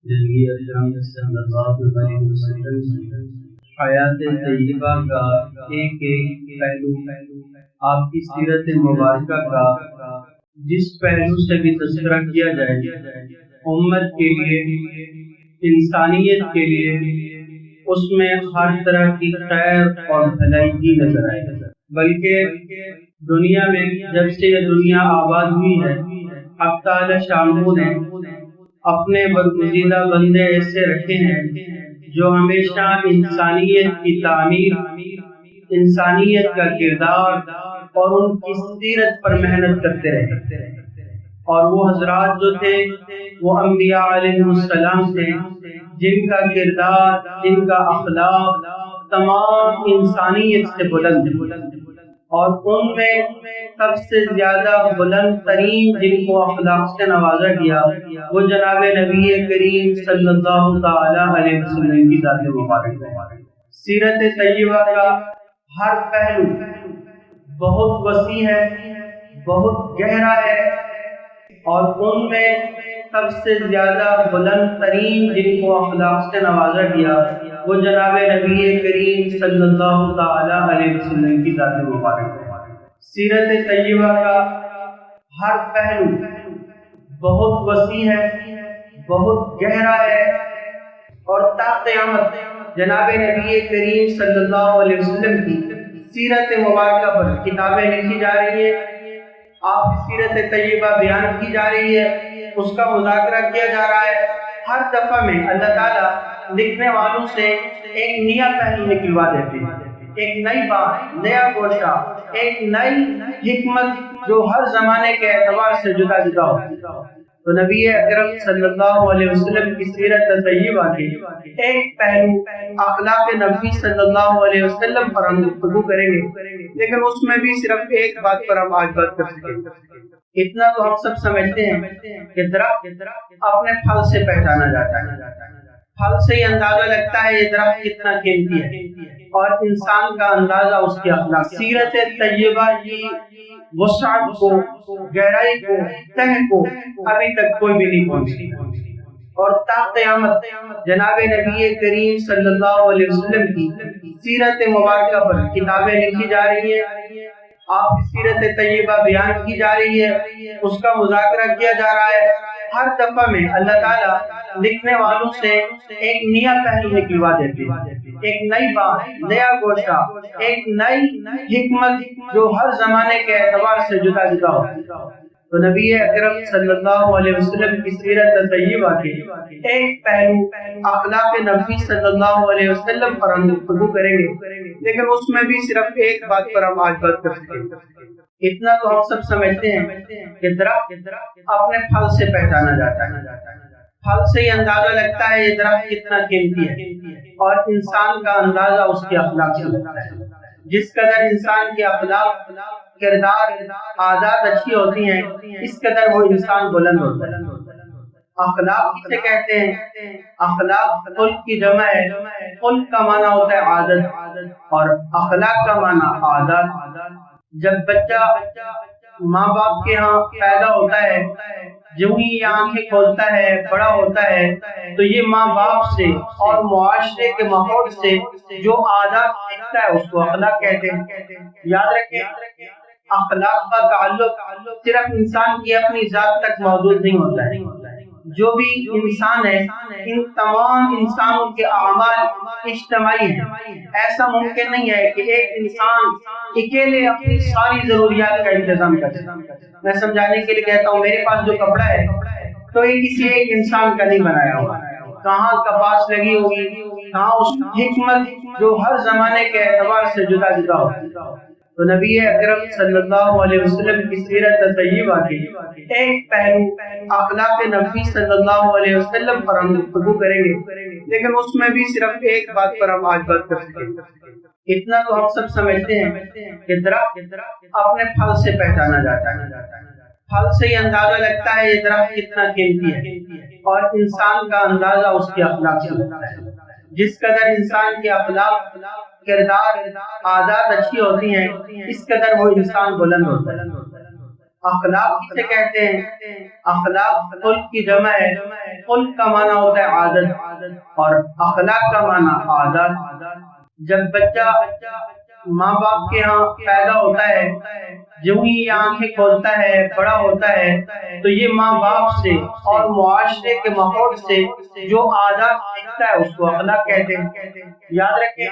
نبی اکرم صلی اللہ علیہ وسلم حیات طیبہ کا ایک پہلو آپ کی سیرت مبارکہ کا جس پہلو سے بھی تذکرہ کیا جائے امت کے لیے، انسانیت کے لیے، اس میں ہر طرح کی خیر اور بھلائی کی نظر آئے، بلکہ دنیا میں جب سے یہ دنیا آباد ہوئی ہے، حق تعالی شاموں نے اپنے برگزیدہ بندے ایسے رکھے ہیں جو ہمیشہ انسانیت کی تعمیر، انسانیت کا کردار اور ان کی سیرت پر محنت کرتے رہے۔ اور وہ حضرات جو تھے وہ انبیاء علیہ السلام تھے، جن کا کردار، جن کا اخلاق تمام انسانیت سے بلند ہے، اور ان میں سب سے زیادہ بلند ترین جن کو اخلاق سے نوازا گیا وہ جناب نبی کریم صلی اللہ تعالی علیہ وسلم کی ذات مبارک ہے۔ سیرت طیبہ کا ہر پہلو بہت وسیع ہے، بہت گہرا ہے، اور ان میں سب سے زیادہ بلند ترین جن کو اخلاق سے نوازا گیا وہ جناب نبی کریم صلی اللہ تعالی علیہ وسلم کی ذات مبارک ہے۔ سیرت طیبہ کا ہر پہلو بہت وسیع ہے، بہت گہرا ہے، اور تا قیامت جناب نبی کریم صلی اللہ علیہ وسلم کی سیرت مبارکہ پر کتابیں لکھی جا رہی ہیں، آپ کی سیرت طیبہ بیان کی جا رہی ہے، اس کا مذاکرہ کیا جا رہا ہے۔ ہر دفعہ میں اللہ تعالیٰ لکھنے والوں سے ایک نیا پہلو نکلوا دیتے ہیں، ایک نئی بات، نیا گوشہ، ایک نئی حکمت جو ہر زمانے کے اعتبار سے جدا جدا ہوتی ہے۔ تو نبی اکرم صلی اللہ علیہ وسلم کی سیرت طیبہ کے ایک پہلو اخلاق نبی صلی اللہ علیہ وسلم پر ہم گفتگو کریں گے، لیکن اس میں بھی صرف ایک بات پر ہم آج بات کر سکیں گے۔ اتنا تو ہم سب سمجھتے ہیں کہ درخت اپنے پھل سے پہچانا جاتا ہے، پھل سے یہ اندازہ لگتا ہے یہ درخت کتنا قیمتی ہے، اور انسان کا اندازہ اس کی اخلاق۔ سیرت طیبہ کی وسعت کو، گہرائی کو، تہ کو ابھی تک کوئی بھی نہیں پہنچی، اور تا قیامت جناب نبی کریم صلی اللہ علیہ وسلم کی سیرت مبارکہ پر کتابیں لکھی جا رہی ہیں، آپ کی سیرت طیبہ بیان کی جا رہی ہے، اس کا مذاکرہ کیا جا رہا ہے۔ ہر دفعہ میں اللہ تعالیٰ لکھنے والوں سے ایک نیا پہلو نکلوا دیتے ہیں، ایک نئی بات، نیا گوشہ، ایک نئی حکمت جو ہر زمانے کے اعتبار سے جدا جدا ہوتی ہے۔ تو نبی اکرم صلی اللہ علیہ وسلم کی سیرت طیبہ کے ایک پہلو اخلاق نبی صلی اللہ علیہ وسلم پر ہم گفتگو کریں گے، لیکن اس میں بھی صرف ایک بات پر ہم آج بات کر سکیں گے۔ اتنا تو ہم سب سمجھتے ہیں کہ درخت اپنے پھل سے پہچانا جاتا ہے، پھل سے یہ اندازہ لگتا ہے یہ درخت کتنا قیمتی ہے، اور انسان کا اندازہ اس کی اخلاق سے لگتا ہے۔ جس قدر انسان کی اخلاق، کردار، عادات اچھی ہوتی ہیں، اس قدر وہ انسان بلند ہوتا ہے۔ اخلاق کسے کہتے ہیں؟ اخلاق خلق کی جمع ہے، خلق کا معنی ہوتا ہے عادت، اور اخلاق کا معنی عادات۔ جب بچہ ماں باپ کے ہاں پیدا ہوتا ہے، جو ہی یہ آنکھیں کھولتا ہے، بڑا ہوتا ہے، تو یہ ماں باپ سے اور معاشرے کے ماحول سے جو عادات سیکھتا ہے اس کو اخلاق کہتے ہیں۔ یاد رکھیں، اخلاق کا تعلق صرف انسان کی اپنی ذات تک محدود نہیں ہوتا ہے۔ جو بھی انسان ہے، ان تمام انسانوں کے اعمال اجتماعی ہیں۔ ایسا ممکن نہیں ہے کہ ایک انسان اکیلے اپنی ساری ضروریات کا انتظام کرے۔ میں سمجھانے کے لیے کہتا ہوں، میرے پاس جو کپڑا ہے تو یہ کسی ایک انسان کا نہیں بنایا ہوا، کہاں کپاس لگی ہوگی، کہاں اس حکمت جو ہر زمانے کے اعتبار سے جدا جدا ہوتی ہے۔ تو نبی اکرم صلی اللہ علیہ وسلم کی سیرت طیبہ کے ایک پہلو اخلاق نبی صلی اللہ علیہ وسلم پر ہم گفتگو کریں گے، لیکن اس میں بھی صرف ایک بات پر ہم آج بات کر سکیں گے۔ اتنا تو ہم سب سمجھتے ہیں کہ درخت اپنے پھل سے پہچانا جاتا ہے، پھل سے یہ اندازہ لگتا ہے یہ درخت کتنا قیمتی ہے، اور انسان کا اندازہ اس کی اخلاق سے لگتا ہے۔ جس قدر انسان کی اخلاق، کردار، عادات اچھی ہوتی ہیں، اس قدر وہ انسان بلند ہوتا ہے۔ اخلاق کسے کہتے ہیں؟ اخلاق خلق کی جمع ہے۔ خلق کا معنی ہوتا ہے عادت، اور اخلاق کا معنی عادت۔ جب بچہ ماں باپ کے ہاں پیدا ہوتا ہے، جو ہی یہ آنکھیں کھولتا ہے، بڑا ہوتا ہے، تو یہ ماں باپ سے اور معاشرے کے ماحول سے جو عادات سیکھتا ہے اس کو اخلاق کہتے ہیں۔ یاد رکھیں،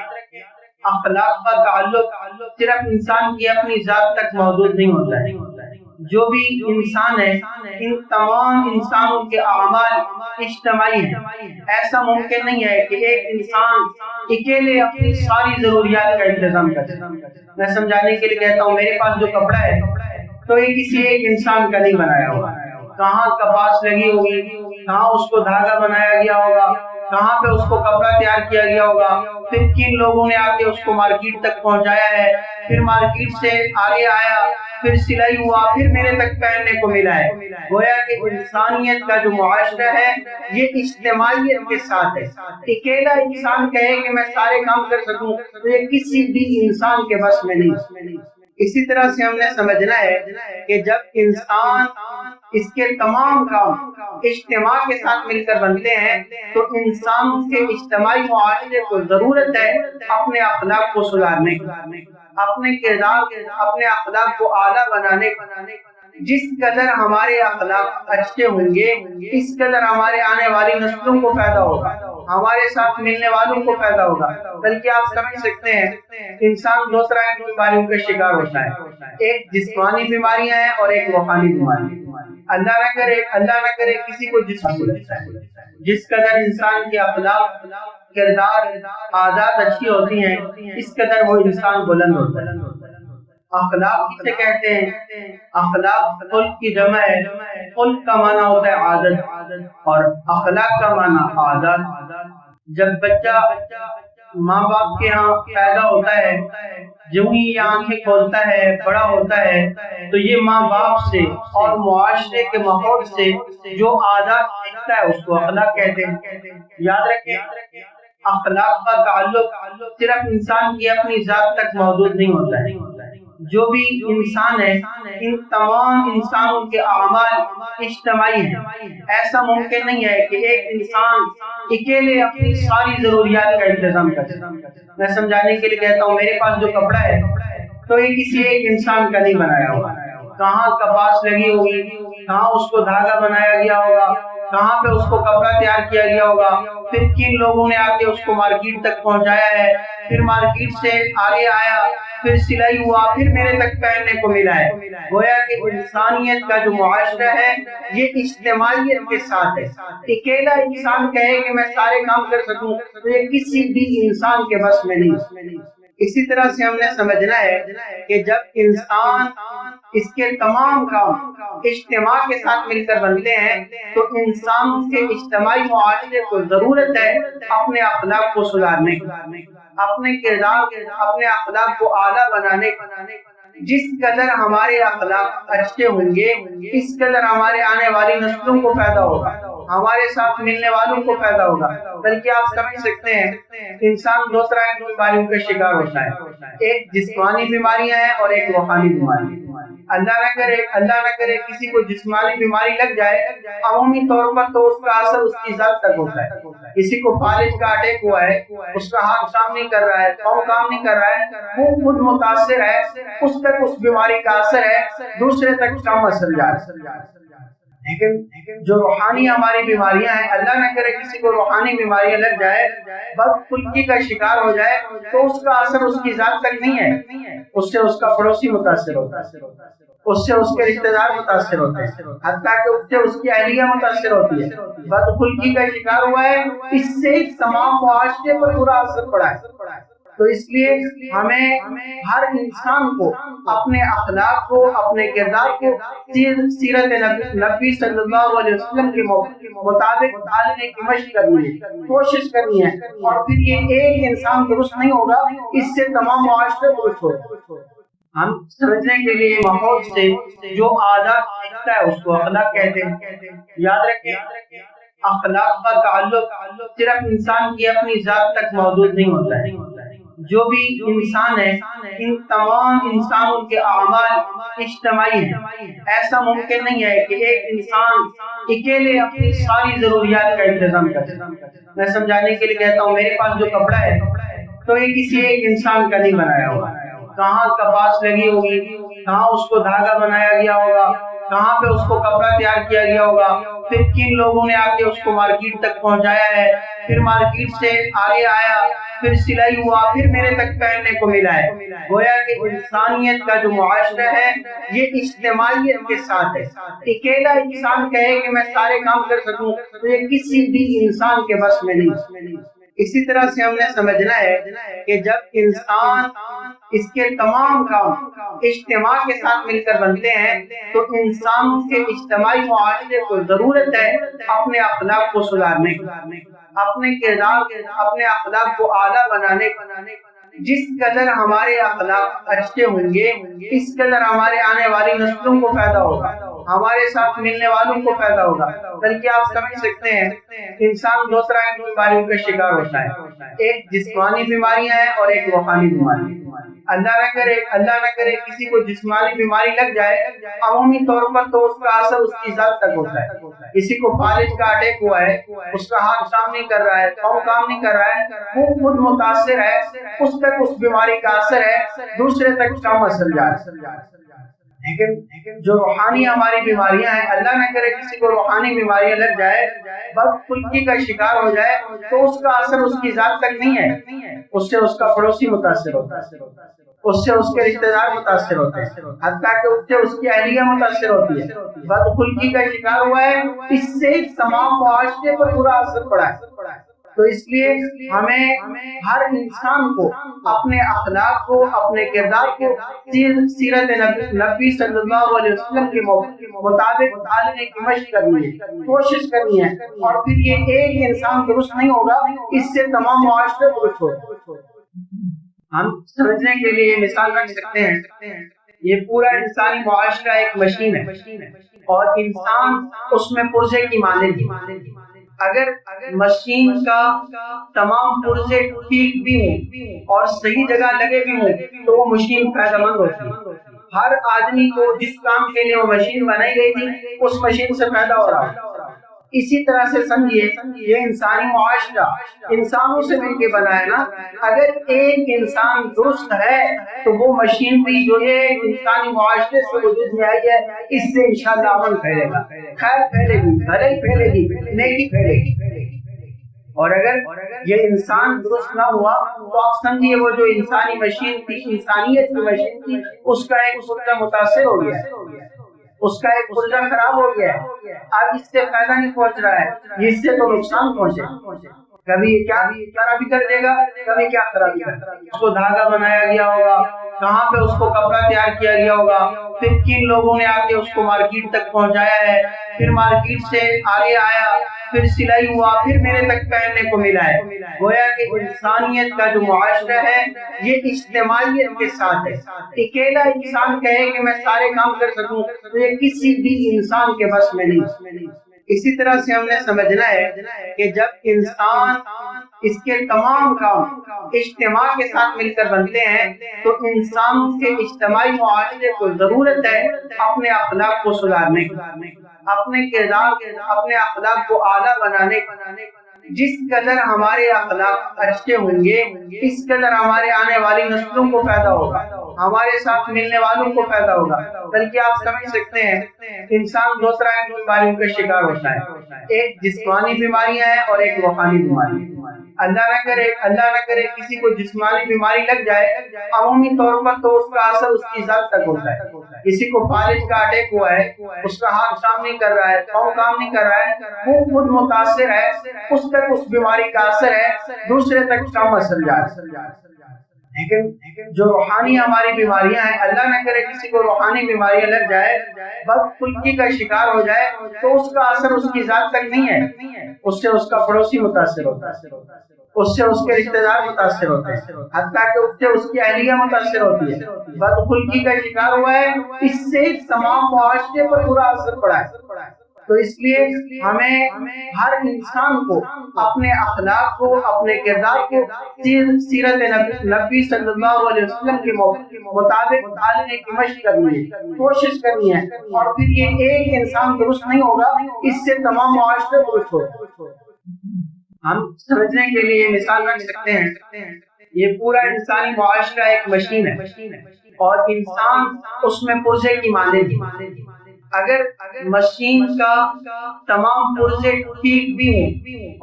اخلاق کا تعلق صرف انسان کی اپنی ذات تک محدود نہیں ہوتا ہے۔ جو بھی انسان ہے، ان تمام انسانوں کے اعمال اجتماعی ہیں۔ ایسا ممکن نہیں ہے کہ ایک انسان اکیلے اپنی ساری ضروریات کا انتظام کرے۔ میں سمجھانے کے لیے کہتا ہوں، میرے پاس جو کپڑا ہے تو یہ کسی ایک انسان کا نہیں بنایا ہوا، کہاں کپاس لگی ہوگی، کہاں اس کو دھاگا بنایا گیا ہوگا، کہاں پہ اس کو کپڑا تیار کیا گیا ہوگا، پھر کن لوگوں نے آ کے اس کو مارکیٹ تک پہنچایا ہے، پھر مارکیٹ سے آگے آیا، پھر سلائی ہوا، پھر میرے تک پہننے کو ملا ہے۔ گویا کہ انسانیت کا جو معاشرہ ہے یہ اجتماعیت کے ساتھ ہے۔ اکیلا انسان کہے کہ میں سارے کام کر سکوں تو یہ کسی بھی انسان کے بس میں نہیں۔ اسی طرح سے ہم نے سمجھنا ہے کہ جب انسان اس کے تمام کام اجتماع کے ساتھ مل کر بنتے ہیں تو انسان کے اجتماعی معاشرے کو ضرورت ہے اپنے اخلاق کو سدھارنے کی، اپنے کردار، اپنے اخلاق کو اعلیٰ بنانے کی۔ جس قدر ہمارے اخلاق اچھے ہوں گے اس قدر ہمارے آنے والی نسلوں کو فائدہ ہوگا، ہمارے ساتھ ملنے والوں کو فائدہ ہوگا۔ بلکہ آپ سمجھ سکتے ہیں انسان دو طرح کی بیماریوں کا شکار ہوتا ہے، ایک جسمانی بیماریاں ہیں اور ایک روحانی بیماری۔ اللہ نہ کرے کسی کو جسم کو لگتا ہے۔ جس قدر انسان کے اخلاق، کردار، عادات اچھی ہوتی ہیں اس قدر وہ انسان بلند ہوتا ہے۔ اخلاق کسے کہتے ہیں؟ اخلاق خلق کی جمع ہے۔ خلق کا معنی ہوتا ہے عادت، اور اخلاق کا معنی عادت۔ جب بچہ ماں باپ کے ہاں پیدا ہوتا ہے، جو ہی یہ آنکھیں کھولتا ہے، بڑا ہوتا ہے، تو یہ ماں باپ سے اور معاشرے کے ماحول سے جو عادات سیکھتا ہے اس کو اخلاق کہتے ہیں۔ یاد رکھیں، اخلاق کا تعلق صرف انسان کی اپنی ذات تک محدود نہیں ہوتا ہے۔ جو بھی انسان ہے، ان تمام انسانوں کے اعمال اجتماعی ہیں۔ ایسا ممکن نہیں ہے کہ ایک انسان اکیلے اپنی ساری ضروریات کا انتظام کرے۔ میں سمجھانے کے لیے کہتا ہوں، میرے پاس جو کپڑا ہے تو یہ کسی ایک انسان کا نہیں بنایا ہوا، کہاں کپاس لگی ہوگی، کہاں اس کو دھاگا بنایا گیا ہوگا، کہاں پہ اس کو کپڑا تیار کیا گیا ہوگا، پھر کن لوگوں نے آ کے اس کو مارکیٹ تک پہنچایا ہے، پھر مارکیٹ سے آگے آیا، پھر سلائی ہوا، پھر میرے تک پہننے کو ملا ہے۔ گویا کہ انسانیت کا جو معاشرہ ہے یہ اجتماعیت کے ساتھ ہے۔ اکیلا انسان کہے کہ میں سارے کام کر سکوں تو یہ کسی بھی انسان کے بس میں نہیں۔ اسی طرح سے ہم نے سمجھنا ہے کہ جب انسان اس کے تمام کام اجتماع کے ساتھ مل کر بنتے ہیں تو انسان کے اجتماعی معاشرے کو ضرورت ہے اپنے اخلاق کو سدھارنے کی، اپنے کردار، اپنے اخلاق کو اعلیٰ بنانے کی۔ جس قدر ہمارے اخلاق اچھے ہوں گے اس قدر ہمارے آنے والی نسلوں کو فائدہ ہوگا، ہمارے ساتھ ملنے والوں کو فائدہ ہوگا۔ بلکہ آپ سمجھ سکتے ہیں انسان دو طرح کی بیماریوں کا شکار ہوتا ہے، ایک جسمانی بیماریاں ہیں اور ایک روحانی بیماری۔ اللہ نہ کرے کسی کو جسمانی بیماری لگ جائے، عمومی طور پر تو اس کا اثر اس کی ذات تک ہوتا ہے۔ کسی کو فالج کا اٹیک ہوا ہے، اس کا ہاتھ کام نہیں کر رہا ہے، پاؤں کام نہیں کر رہا ہے، وہ خود متاثر ہے، اس تک اس بیماری کا اثر ہے، دوسرے تک کم اثر جا رہا ہے۔ لیکن جو روحانی ہماری بیماریاں ہیں، اللہ نہ کرے کسی کو روحانی بیماریاں لگ جائے، بدخلقی کا شکار ہو جائے تو اس کا اثر اس کی ذات تک نہیں ہے، اس سے اس کا پڑوسی متاثر ہوتا ہے، اس سے اس کے رشتہ دار متاثر ہوتے ہیں، حتیٰ کہ اس سے اس کی اہلیہ متاثر ہوتی ہے۔ بدخلقی کا شکار ہوا ہے، اس سے تمام معاشرے پر برا اثر پڑا ہے۔ تو اس لیے ہمیں ہر انسان کو اپنے اخلاق کو، اپنے کردار کو سیرت نبی صلی اللہ علیہ وسلم کے مطابق ڈھالنے کی مشق کرنی ہے، کوشش کرنی ہے، اور پھر یہ ایک انسان درست نہیں ہوگا، اس سے تمام معاشرے درست ہوگا۔ ہم سمجھنے کے لیے ماحول سے جو عادات سیکھتا ہے اس کو اخلاق کہتے ہیں۔ یاد رکھیں، اخلاق کا تعلق صرف انسان کی اپنی ذات تک محدود نہیں ہوتا ہے۔ جو بھی انسان ہے ان تمام انسانوں کے اعمال اجتماعی ہیں. ایسا ممکن نہیں ہے کہ ایک انسان اکیلے اپنی ساری ضروریات کا انتظام کرے. میں سمجھانے کے لیے کہتا ہوں، میرے پاس جو کپڑا ہے تو یہ کسی ایک انسان کا نہیں بنایا ہوا. کہاں کپاس لگی ہوگی، کہاں اس کو دھاگا بنایا گیا ہوگا، کہاں پہ اس کو کپڑا تیار کیا گیا ہوگا، پھر کن لوگوں نے آ کے اس کو مارکیٹ تک پہنچایا ہے، پھر مارکیٹ سے آگے آیا، پھر سلائی ہوا، پھر میرے تک پہننے کو ملا ہے. گویا کہ انسانیت کا جو معاشرہ ہے یہ اجتماعیت کے ساتھ ہے. اکیلا انسان کہے کہ میں سارے کام کر سکوں تو یہ کسی بھی انسان کے بس میں نہیں. اسی طرح سے ہم نے سمجھنا ہے کہ جب انسان اس کے تمام کام اجتماع کے ساتھ مل کر بنتے ہیں تو انسان کے اجتماعی معاشرے کو ضرورت ہے اپنے اخلاق کو سدھارنے کی، اپنے کردار، اپنے اخلاق کو اعلیٰ بنانے. جس قدر ہمارے اخلاق اچھے ہوں گے اس قدر ہمارے آنے والی نسلوں کو فائدہ ہوگا، ہمارے ساتھ ملنے والوں کو فائدہ ہوگا. بلکہ آپ سمجھ سکتے ہیں انسان دو طرح کی بیماریوں کا شکار ہوتا ہے، ایک جسمانی بیماریاں ہیں اور ایک روحانی بیماری. اللہ نہ کرے کسی کو جسمانی بیماری لگ جائے، عمومی طور پر تو اس کا اثر اس کی ذات تک ہوتا ہے. کسی کو فالج کا اٹیک ہوا ہے، اس کا ہاتھ کام نہیں کر رہا ہے، پاؤں کام نہیں کر رہا ہے، وہ خود متاثر ہے، اس تک اس بیماری کا اثر ہے، دوسرے تک کم اثر جا رہا ہے. لیکن جو روحانی ہماری بیماریاں ہیں، اللہ نہ کرے کسی کو روحانی بیماریاں لگ جائے، بدخلقی کا شکار ہو جائے تو اس کا اثر اس کی ذات تک نہیں ہے، اس سے اس کا پڑوسی متاثر ہوتا ہے، اس سے اس کے رشتہ دار متاثر ہوتے ہیں، حتیٰ کہ اس سے اس کی اہلیہ متاثر ہوتی ہے. بدخلقی کا شکار ہوا ہے، اس سے تمام معاشرے پر برا اثر پڑا ہے. تو اس لیے ہمیں ہر انسان کو اپنے اخلاق کو، اپنے کردار کو سیرت نبی صلی اللہ علیہ وسلم کے مطابق ڈھالنے کی مشق کرنی ہے، کوشش کرنی ہے. اور پھر یہ ایک انسان درست نہیں ہوگا، اس سے تمام معاشرے درست ہوگا. ہم سمجھنے کے لیے مثال رکھ سکتے ہیں، یہ پورا انسانی معاشرہ ایک مشین ہے اور انسان اس میں پرزے کی مانند ہے. اگر مشین کا تمام پرزے ٹھیک بھی ہوں اور صحیح جگہ لگے بھی ہوں تو وہ مشین فائدہ مند ہوتی ہے. ہر آدمی کو جس کام کے لیے وہ مشین بنائی گئی تھی اس مشین سے فائدہ ہو رہا ہے. اسی طرح سے سمجھیے یہ انسانی معاشرہ انسانوں سے مل کے بنا ہے نا. اگر ایک انسان درست ہے تو وہ مشین بھی جو ہے انسانی معاشرے سے وجود میں آئی ہے، اس سے انشاءاللہ امن پھیلے گا، خیر پھیلے گی، بھلائی پھیلے گی، نیکی پھیلے گی. اور اگر یہ انسان درست نہ ہوا تو آپ سمجھیے وہ جو انسانی مشین تھی، انسانیت کی مشین تھی، اس کا ایک پرزہ متاثر ہو گیا، اس کا ایک پرزہ خراب ہو گیا. اب اس سے فائدہ نہیں پہنچ رہا ہے، اس سے تو نقصان پہنچے. کبھی کیا خرابی کر دے گا، کبھی کیا خرابی کر دے گا. اس کو دھاگا بنایا گیا ہوگا، کہاں پہ اس کو کپڑا تیار کیا گیا ہوگا، پھر کن لوگوں نے آ کے اس کو مارکیٹ تک پہنچایا ہے، پھر مارکیٹ سے آگے آیا، پھر سلائی ہوا، پھر میرے تک پہننے کو ملا ہے. گویا کہ انسانیت کا جو معاشرہ ہے یہ اجتماعیت کے ساتھ ہے. اکیلا انسان کہے کہ میں سارے کام کر سکوں تو یہ کسی بھی انسان کے بس میں نہیں. اسی طرح سے ہم نے سمجھنا ہے کہ جب انسان اس کے تمام کام اجتماع کے ساتھ مل کر بنتے ہیں تو انسان کے اجتماعی معاشرے کو ضرورت ہے اپنے اخلاق کو سدھارنے کی، اپنے کردار، اپنے اخلاق کو اعلیٰ بنانے. جس قدر ہمارے اخلاق اچھے ہوں گے اس قدر ہمارے آنے والی نسلوں کو فائدہ ہوگا، ہمارے ساتھ ملنے والوں کو فائدہ ہوگا. بلکہ آپ سمجھ سکتے ہیں انسان دو طرح کی بیماریوں کا شکار ہوتا ہے، ایک جسمانی بیماریاں ہیں اور ایک روحانی بیماری. اللہ نہ کرے کسی کو جسمانی بیماری لگ جائے، عمومی طور پر تو اس کا اثر اس کی ذات تک ہوتا ہے. کسی کو فالج کا اٹیک ہوا ہے، اس کا ہاتھ کام نہیں کر رہا ہے، پاؤں کام نہیں کر رہا ہے، وہ خود متاثر ہے، اس تک اس بیماری کا اثر ہے، دوسرے تک کم اثر جا رہا ہے. لیکن جو روحانی ہماری بیماریاں ہیں، اللہ نہ کرے کسی کو روحانی بیماریاں لگ جائے، بدخلقی کا شکار ہو جائے تو اس کا اثر اس کی ذات تک نہیں ہے، اس سے اس کا پڑوسی متاثر ہوتا ہے، اس سے اس کے رشتہ دار متاثر ہوتے ہیں، حتیٰ کہ اس سے اس کی اہلیہ متاثر ہوتی ہے. بدخلقی کا شکار ہوا ہے، اس سے تمام معاشرے پر برا اثر پڑا ہے. تو اس لیے ہمیں ہر انسان کو اپنے اخلاق کو، اپنے کردار کو سیرت نبی صلی اللہ علیہ وسلم کے مطابق ڈھالنے کی مشق کرنی ہے، کوشش کرنی ہے، اور پھر یہ ایک انسان درست نہیں ہوگا، اس سے تمام معاشرے درست ہوگا۔ ہم سمجھنے کے لیے مثال رکھ سکتے ہیں، یہ پورا انسانی معاشرہ ایک مشین ہے اور انسان اس میں پرزے کی مانند ہے۔ اگر مشین کا تمام پرزے ٹھیک بھی ہوں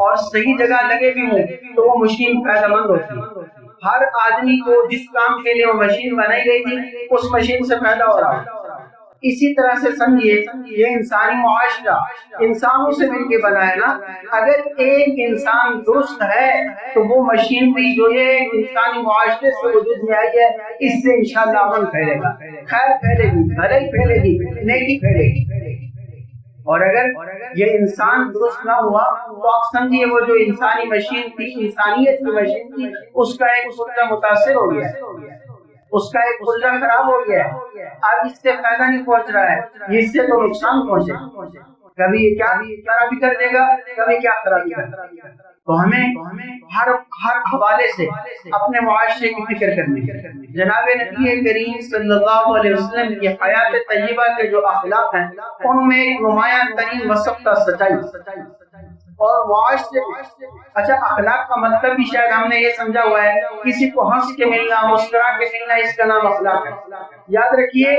اور صحیح جگہ لگے بھی ہوں تو وہ مشین فائدہ مند ہوتی ہے۔ ہر آدمی کو جس کام کے لیے وہ مشین بنائی گئی تھی اس مشین سے فائدہ ہو رہا ہے۔ اسی طرح سے سمجھیے یہ انسانی معاشرہ انسانوں سے مل کے بنا ہے نا، اگر ایک انسان درست ہے تو وہ مشین بھی جو یہ انسانی معاشرے سے وجود میں آئی ہے اس سے انشاءاللہ امن پھیلے گا، خیر پھیلے گی، بھلائی پھیلے گی، نیکی پھیلے گی۔ اور اگر یہ انسان درست نہ ہوا تو آپ سمجھیے وہ جو انسانی مشین تھی، انسانیت کی مشین تھی، اس کا ایک پرزہ متاثر ہو گیا، اس کا ایک پرزہ خراب ہو گیا، اب اس سے فائدہ نہیں پہنچ رہا ہے، اس سے تو نقصان پہنچے، کبھی یہ کیا خرابی کر دے گا، کبھی کیا خرابی کر دے گا۔ تو ہمیں ہر حوالے سے اپنے معاشرے کی فکر کرنی ہے۔ جناب نبی کریم صلی اللہ علیہ وسلم کی حیات طیبہ کے جو اخلاق ہیں ان میں ایک نمایاں ترین وصف تھا سچائی اور معاشرے۔ اچھا، اخلاق کا مطلب بھی شاید ہم نے یہ سمجھا ہوا ہے کسی کو ہنس کے ملنا، مسکرا کے ملنا، اس کا نام اخلاق ہے۔ یاد رکھیے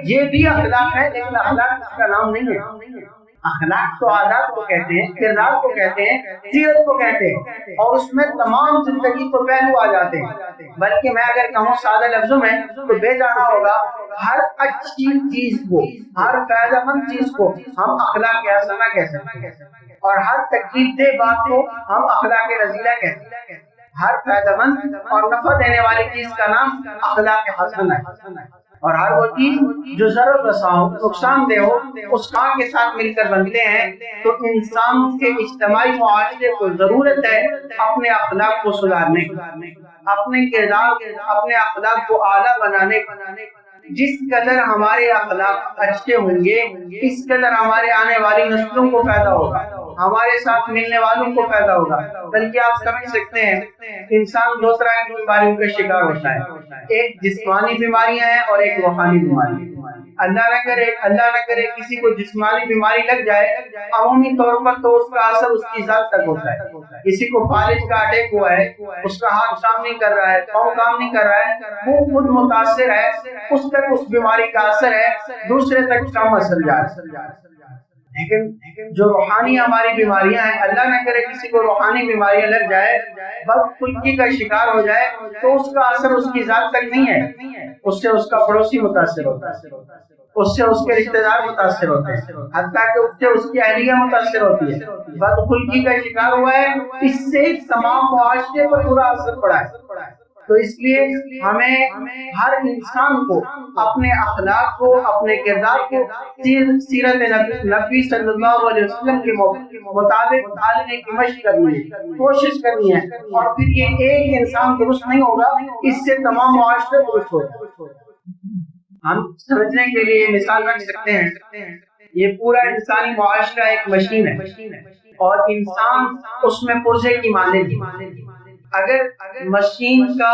یہ بھی اخلاق ہے لیکن اخلاق اس کا نام نہیں ہے۔ اخلاق تو عادات کو کہتے ہیں، کردار کو کہتے ہیں، سیرت کو کہتے ہیں، اور اس میں تمام زندگی کو پہلو آ جاتے ہیں۔ بلکہ میں اگر کہوں سادہ لفظوں میں تو بے جانا ہوگا ہر اچھی چیز کو، ہر فائدہ مند چیز کو ہم اخلاق حسنہ کہہ سکتے ہیں، اور ہر تکلیف دہ بات کو ہم اخلاق رذیلہ کہتے ہیں۔ ہر فائدہ مند اور نفع دینے والی چیز کا نام اخلاق حسنہ ہے، اور ہر وہ چیز جو ضرر رسا ہو، نقصان دہ ہو، اس کام کے ساتھ مل کر بنتے ہیں۔ تو انسان کے اجتماعی معاشرے کو ضرورت ہے اپنے اخلاق کو سدھارنے کی، اپنے کردار، اپنے اخلاق کو اعلیٰ بنانے کی۔ جس قدر ہمارے اخلاق اچھے ہوں گے اس قدر ہمارے آنے والی نسلوں کو فائدہ ہوگا، ہمارے ساتھ ملنے والوں کو فائدہ ہوگا۔ بلکہ آپ سمجھ سکتے ہیں انسان دو طرح کی بیماریوں کا شکار ہوتا ہے، ایک جسمانی بیماریاں ہیں اور ایک روحانی بیماری۔ اللہ نہ کرے کسی کو جسمانی بیماری لگ جائے، عمومی طور پر تو اس کا اثر اس کی ذات تک ہوتا ہے۔ کسی کو فالج کا اٹیک ہوا ہے، اس کا ہاتھ کام نہیں کر رہا ہے، پاؤں کام نہیں کر رہا ہے، وہ خود متاثر ہے، اس تک اس بیماری کا اثر ہے، دوسرے تک کم اثر جا رہا ہے۔ لیکن جو روحانی ہماری بیماریاں ہیں، اللہ نہ کرے کسی کو روحانی بیماریاں لگ جائے، بدخلقی کا شکار ہو جائے، تو اس کا اثر اس کی ذات تک نہیں ہے، اس سے اس کا پڑوسی متاثر ہوتا ہے، اس سے اس کے رشتہ دار متاثر ہوتے ہیں، حتیٰ کہ اس سے اس کی اہلیہ متاثر ہوتی ہے۔ بدخلقی کا شکار ہوا ہے، اس سے تمام معاشرے پر برا اثر پڑا ہے۔ تو اس لیے ہمیں ہر انسان کو اپنے اخلاق کو، اپنے کردار کو سیرت نبی صلی اللہ علیہ وسلم کے مطابق ڈھالنے کی مشق کرنی ہے، کوشش کرنی ہے، اور پھر یہ ایک انسان درست نہیں ہوگا، اس سے تمام معاشرے درست ہوگا۔ ہم سمجھنے کے لیے مثال رکھ سکتے ہیں، یہ پورا انسانی معاشرہ ایک مشین ہے اور انسان اس میں پرزے کی مانند ہے۔ اگر مشین کا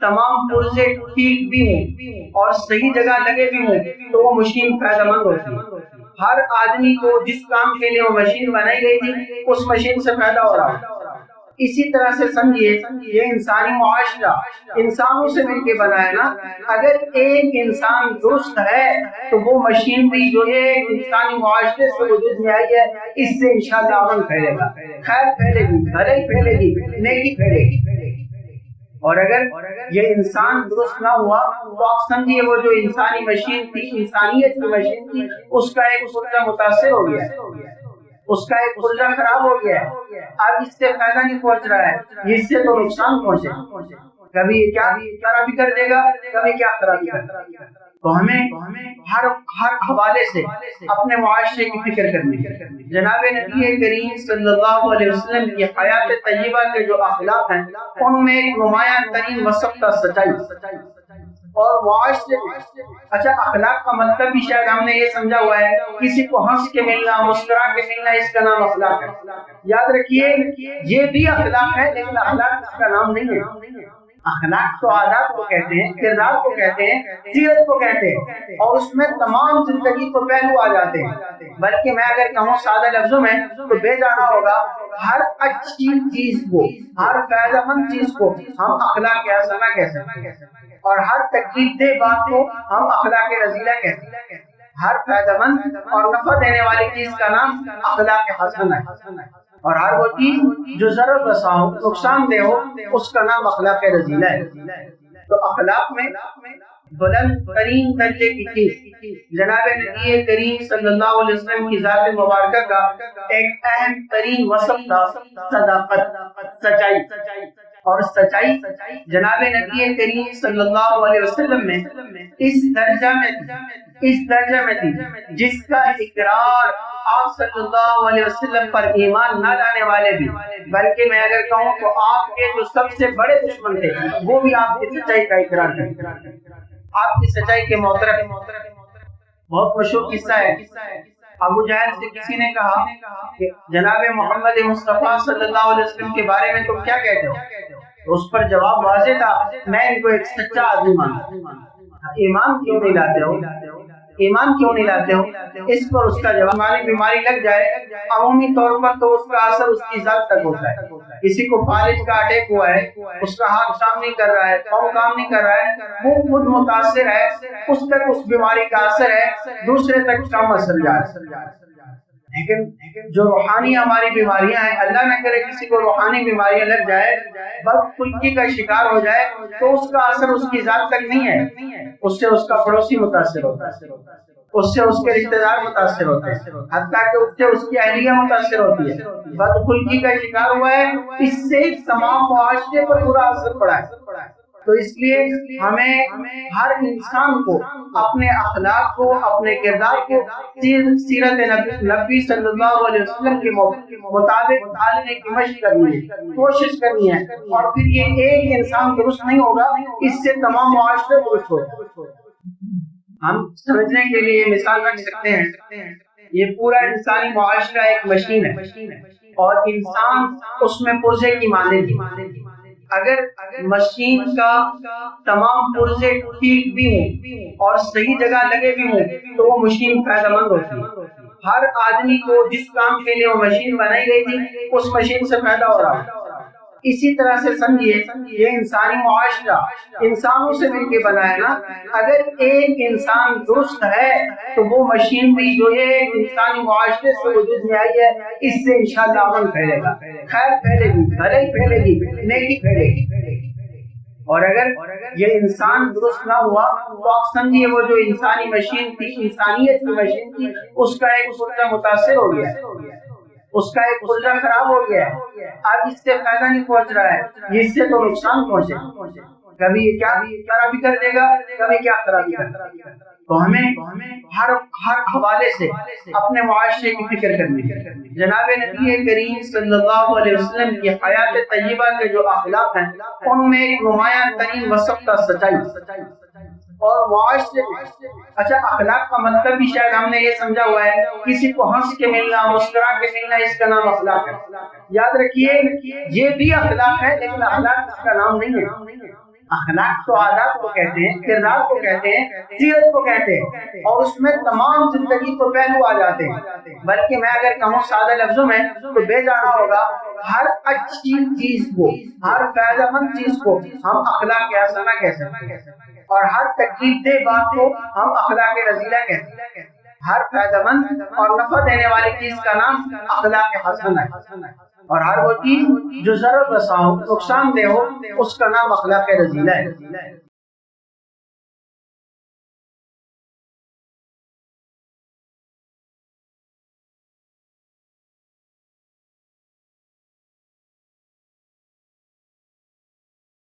تمام پرزے ٹھیک بھی ہوں اور صحیح جگہ لگے بھی ہوں تو وہ مشین فائدہ مند ہوتی ہے۔ ہر آدمی کو جس کام کے لیے وہ مشین بنائی گئی تھی اس مشین سے فائدہ ہو رہا ہے۔ اسی طرح سے سمجھیے یہ انسانی معاشرہ انسانوں سے مل کے بنا ہے نا، اگر ایک انسان درست ہے تو وہ مشین بھی جو یہ انسانی معاشرے سے وجود میں آئی ہے اس سے انشاءاللہ امن پھیلے گا، خیر پھیلے گی، بھلائی پھیلے گی، نیکی پھیلے گی۔ اور اگر یہ انسان درست نہ ہوا تو آپ سمجھیے وہ جو انسانی مشین تھی، انسانیت کی مشین تھی، اس کا ایک پرزہ متاثر ہو گیا، اس کا ایک پرزہ خراب ہو گیا، اب اس سے فائدہ نہیں پہنچ رہا ہے، اس سے تو نقصان پہنچے، کبھی کیا خرابی کر دے گا، کبھی کیا خرابی کر دے گا۔ تو ہمیں ہر حوالے سے اپنے معاشرے کی فکر کرنی ہے۔ جناب نبی کریم صلی اللہ علیہ وسلم کی حیات طیبہ کے جو اخلاق ہیں ان میں ایک نمایاں ترین وصف تھا سچائی اور معاشرے۔ اچھا، اخلاق کا مطلب بھی شاید ہم نے یہ سمجھا ہوا ہے کسی کو ہنس کے ملنا، مسکرا کے ملنا، اس کا نام اخلاق ہے۔ یاد رکھیے یہ بھی اخلاق ہے لیکن اخلاق اس کا نام نہیں ہے۔ اخلاق تو عادات کو کہتے ہیں، کردار کو کہتے ہیں، سیرت کو کہتے ہیں، اور اس میں تمام زندگی کو پہلو آ جاتے ہیں۔ بلکہ میں اگر کہوں سادہ لفظوں میں تو بے جانا ہوگا ہر اچھی چیز کو، ہر فائدہ مند چیز کو ہم اخلاق حسنہ کہہ سکتے ہیں، اور ہر تکلیف دہ بات کو ہم اخلاق رذیلہ کہتے ہیں۔ ہر فائدہ مند اور نفع دینے والی چیز کا نام اخلاق حسنہ ہے، اور ہر وہ چیز جو ضرر رسا ہو، نقصان دہ ہو، اس کا نام اخلاق رذیلہ ہے۔ تو اخلاق میں بلند ترین درجے کی چیز جناب نبی کریم صلی اللہ علیہ وسلم کی ذات مبارکہ کا ایک اہم ترین وصف تھا صداقت، سچائی۔ اور سچائی جناب نبی کریم صلی اللہ علیہ وسلم میں اس درجہ میں تھی جس کا اقرار آپ صلی اللہ علیہ وسلم پر ایمان نہ لانے والے بھی، بلکہ میں اگر کہوں تو آپ کے جو سب سے بڑے دشمن تھے وہ بھی آپ کی سچائی کا اقرار کرتے، آپ کی سچائی کے معترف۔ بہت مشہور قصہ ہے، ابو جہل سے کسی نے کہا کہ جناب محمد مصطفیٰ صلی اللہ علیہ وسلم کے بارے میں تم کیا کہتے ہو؟ اس پر جواب واضح تھا، میں ان کو ایک سچا آدمی مانتا ہوں۔ ایمان کیوں نہیں لاتے ہو؟ ایمان کیوں نہیں لاتے ہو؟ اس پر اس کا جواب، ہماری بیماری لگ جائے عمومی طور پر تو اس کا اثر اس کی ذات تک ہوتا ہے۔ کسی کو فالج کا اٹیک ہوا ہے، اس کا ہاتھ کام نہیں کر رہا ہے، پاؤں کام نہیں کر رہا ہے، وہ خود متاثر ہے، اس تک اس بیماری کا اثر ہے، دوسرے تک کم اثر جا رہا ہے۔ لیکن جو روحانی ہماری بیماریاں ہیں، اللہ نہ کرے کسی کو روحانی بیماریاں لگ جائے، بدخلقی کا شکار ہو جائے، تو اس کا اثر اس کی ذات تک نہیں ہے، اس سے اس کا پڑوسی متاثر ہوتا ہے، اس سے اس کے رشتہ دار متاثر ہوتے ہیں، حتیٰ کہ اس سے اس کی اہلیہ متاثر ہوتی ہے۔ بدخلقی کا شکار ہوا ہے، اس سے تمام معاشرے پر برا اثر پڑا ہے۔ تو اس لیے ہمیں ہر انسان کو اپنے اخلاق کو، اپنے کردار کو سیرت نبی صلی اللہ علیہ وسلم کے مطابق ڈھالنے کی مشق کرنی ہے، کوشش کرنی ہے، اور پھر یہ ایک انسان درست نہیں ہوگا، اس سے تمام معاشرے درست ہوگا۔ ہم سمجھنے کے لیے مثال رکھ سکتے ہیں، یہ پورا انسانی معاشرہ ایک مشین ہے، اور انسان اس میں پرزے کی مانند ہے۔ اگر مشین کا تمام پرزے ٹھیک بھی ہوں اور صحیح جگہ لگے بھی ہوں تو وہ مشین فائدہ مند ہوتی ہے۔ ہر آدمی کو جس کام کے لیے وہ مشین بنائی گئی تھی اس مشین سے فائدہ ہو رہا ہے۔ اسی طرح سے سمجھیے یہ انسانی معاشرہ انسانوں سے مل کے بنا ہے نا، اگر ایک انسان درست ہے تو وہ مشین بھی جو ہے انسانی معاشرے سے وجود میں آئی ہے، اس سے انشاءاللہ امن پھیلے گا، خیر پھیلے گی، بھلائی پھیلے گی، نیکی پھیلے گی۔ اور اگر یہ انسان درست نہ ہوا تو آپ سمجھیے وہ جو انسانی مشین تھی، انسانیت کی مشین تھی، اس کا ایک پرزہ متاثر ہو گیا، اس کا ایک پرزہ خراب ہو گیا ہے، اب اس سے فائدہ نہیں پہنچ رہا ہے، اس سے تو نقصان پہنچے، کبھی یہ کیا خرابی کر دے گا، کبھی کیا خرابی کر دے گا۔ تو ہمیں ہر حوالے سے اپنے معاشرے کی فکر کرنی ہے۔ جناب نبی کریم صلی اللہ علیہ وسلم کی حیات طیبہ کے جو اخلاق ہیں ان میں ایک نمایاں ترین وصف تھا سچائی اور معاشرے۔ اچھا، اخلاق کا مطلب بھی شاید ہم نے یہ سمجھا ہوا ہے کسی کو ہنس کے ملنا، مسکرا کے ملنا، اس کا نام اخلاق ہے۔ یاد رکھیے یہ بھی اخلاق ہے لیکن اخلاق اس کا نام نہیں ہے۔ اخلاق تو عادات کو کہتے ہیں، کردار کو کہتے ہیں، سیرت کو کہتے ہیں، اور اس میں تمام زندگی کو پہلو آ جاتے ہیں۔ بلکہ میں اگر کہوں سادہ لفظوں میں تو بے جانا ہوگا ہر اچھی چیز کو، ہر فائدہ مند چیز کو ہم اخلاق حسنہ کہہ سکتے ہیں، اور ہر تکلیف دہ بات کو ہم اخلاق رذیلہ کہتے ہیں۔ ہر فائدہ مند اور نفع دینے والی چیز کا نام اخلاق حسنہ ہے، اور ہر وہ چیز جو ضرر رسا ہو، نقصان دہ ہو، اس کا نام اخلاق رذیلہ ہے۔